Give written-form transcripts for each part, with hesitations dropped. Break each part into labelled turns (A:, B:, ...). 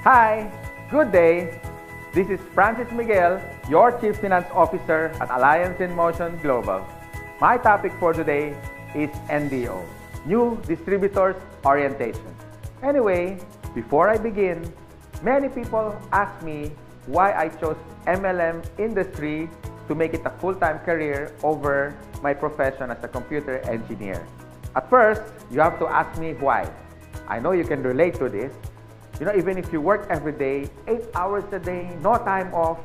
A: Hi, good day. This is Francis Miguel, your Chief Finance Officer at Alliance in Motion Global. My topic for today is NDO, New Distributors Orientation. Anyway, before I begin, many people ask me why I chose MLM industry to make it a full-time career over my profession as a computer engineer. At first, you have to ask me why. I know you can relate to this. Even if you work every day, 8 hours a day, no time off,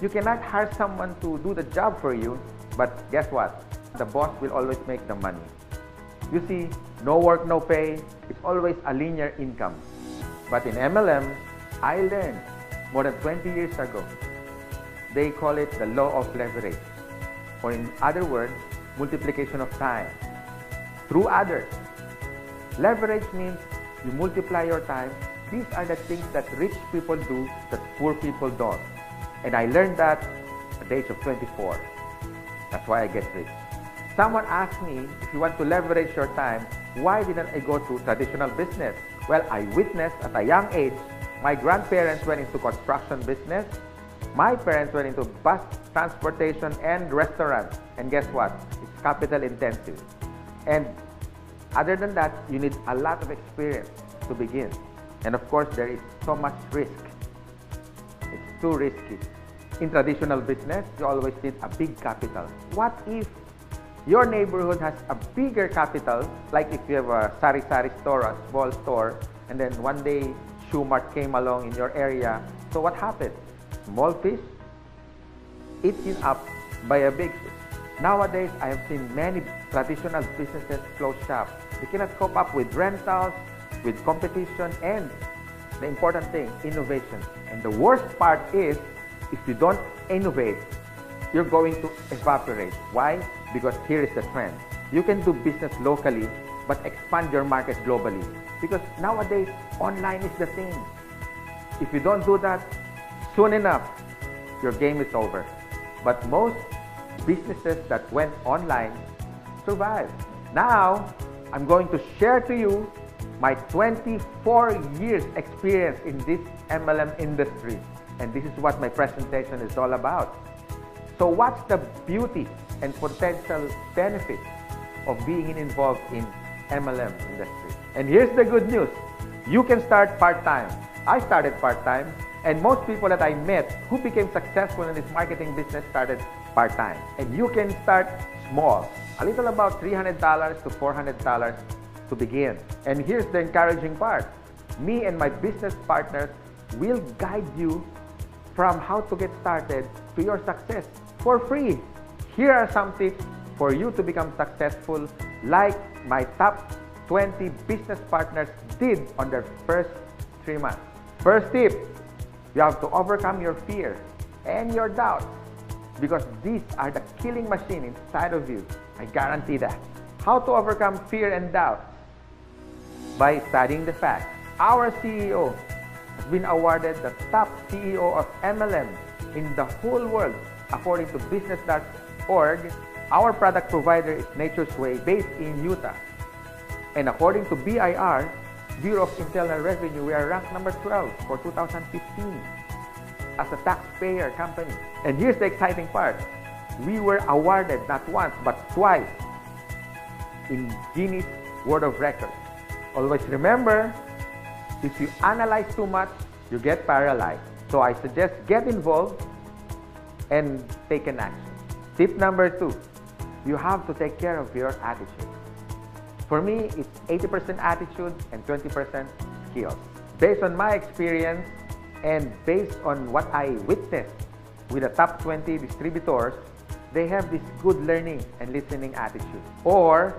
A: you cannot hire someone to do the job for you. But guess what? The boss will always make the money. You see, no work, no pay. It's always a linear income. But in MLM, I learned more than 20 years ago. They call it the law of leverage. Or in other words, multiplication of time through others. Leverage means you multiply your time. These are the things that rich people do that poor people don't. And I learned that at the age of 24. That's why I get rich. Someone asked me, if you want to leverage your time, why didn't I go to traditional business? Well, I witnessed at a young age, my grandparents went into construction business. My parents went into bus transportation and restaurants. And guess what? It's capital intensive. And other than that, you need a lot of experience to begin. And of course, there is so much risk. It's too risky. In traditional business, you always need a big capital. What if your neighborhood has a bigger capital, like if you have a sari-sari store, a small store, and then one day Shoe Mart came along in your area. So what happened? Small fish eaten up by a big fish. Nowadays, I have seen many traditional businesses close shop. They cannot cope up with rentals, with competition, and the important thing, innovation. And the worst part is, if you don't innovate, you're going to evaporate. Why? Because here is the trend. You can do business locally, but expand your market globally. Because nowadays, online is the thing. If you don't do that, soon enough, your game is over. But most businesses that went online survived. Now, I'm going to share to you my 24 years experience in this MLM industry. And this is what my presentation is all about. So what's the beauty and potential benefits of being involved in MLM industry? And here's the good news. You can start part-time. I started part-time, and most people that I met who became successful in this marketing business started part-time. And you can start small, a little about $300 to $400 to begin. And here's the encouraging part. Me and my business partners will guide you from how to get started to your success for free. Here are some tips for you to become successful, like my top 20 business partners did on their first 3 months. First tip, you have to overcome your fear and your doubts, because these are the killing machine inside of you. I guarantee that. How to overcome fear and doubt? By studying the facts. Our CEO has been awarded the top CEO of MLM in the whole world according to business.org. Our product provider is Nature's Way, based in Utah. And according to BIR, Bureau of Internal Revenue, we are ranked number 12 for 2015 as a taxpayer company. And here's the exciting part. We were awarded not once but twice in Guinness World of Records. Always remember, if you analyze too much, you get paralyzed. So I suggest get involved and take an action. Tip number 2, you have to take care of your attitude. For me, it's 80% attitude and 20% skills. Based on my experience and based on what I witnessed with the top 20 distributors, they have this good learning and listening attitude, or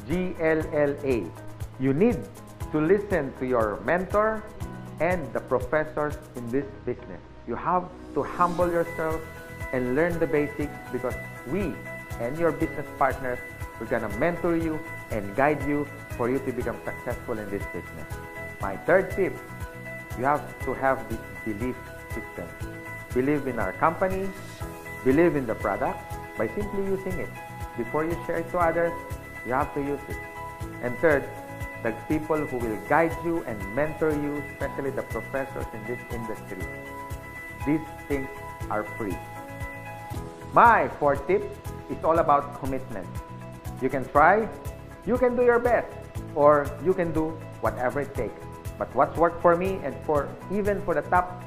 A: GLLA. You need to listen to your mentor and the professors in this business. You have to humble yourself and learn the basics, because we and your business partners, we're gonna mentor you and guide you for you to become successful in this business. My third tip, you have to have this belief system. Believe in our company, believe in the product by simply using it. Before you share it to others, you have to use it. And third, the people who will guide you and mentor you, especially the professors in this industry. These things are free. My fourth tip is all about commitment. You can try, you can do your best, or you can do whatever it takes. But what's worked for me and even for the top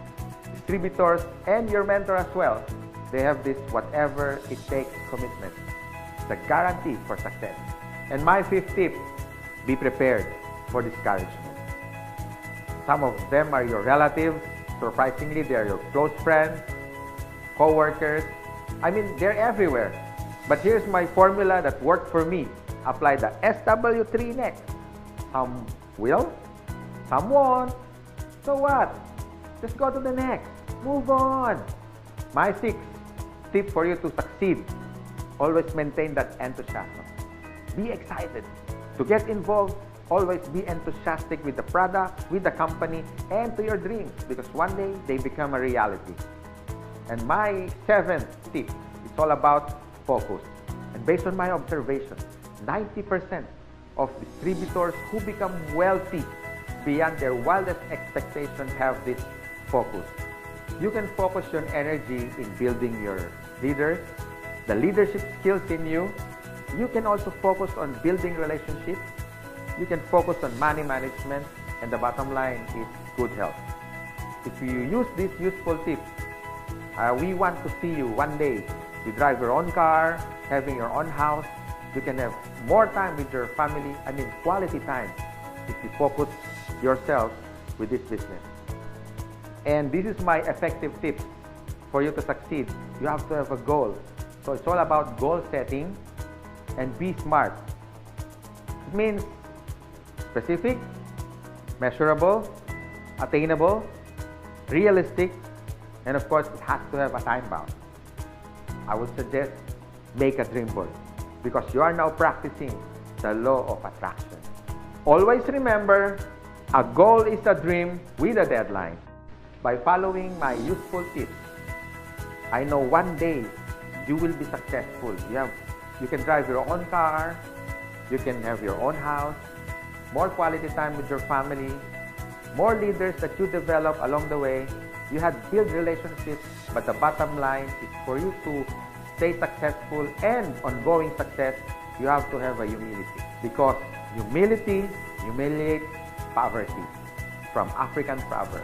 A: distributors and your mentor as well, they have this whatever it takes commitment. The guarantee for success. And my fifth tip, be prepared for discouragement. Some of them are your relatives. Surprisingly, they are your close friends, co-workers. I mean, they're everywhere. But here's my formula that worked for me. Apply the SW3 next. Some will, some won't. So what? Just go to the next. Move on. My sixth tip for you to succeed. Always maintain that enthusiasm. Be excited. To get involved, always be enthusiastic with the product, with the company, and to your dreams, because one day they become a reality. And my seventh tip is all about focus. And based on my observation, 90% of distributors who become wealthy beyond their wildest expectations have this focus. You can focus your energy in building your leaders, the leadership skills in you. You can also focus on building relationships. You can focus on money management, and the bottom line is good health. If you use these useful tips, we want to see you one day. You drive your own car, having your own house. You can have more time with your family, quality time, if you focus yourself with this business. And this is my effective tips for you to succeed. You have to have a goal. So it's all about goal setting and be smart. It means specific, measurable, attainable, realistic, and of course, it has to have a time bound. I would suggest make a dream board because you are now practicing the law of attraction. Always remember, a goal is a dream with a deadline. By following my useful tips, I know one day you will be successful. You can drive your own car, you can have your own house, more quality time with your family, more leaders that you develop along the way. You had built relationships, but the bottom line is for you to stay successful and ongoing success, you have to have a humility. Because humility humiliates poverty, from African proverb.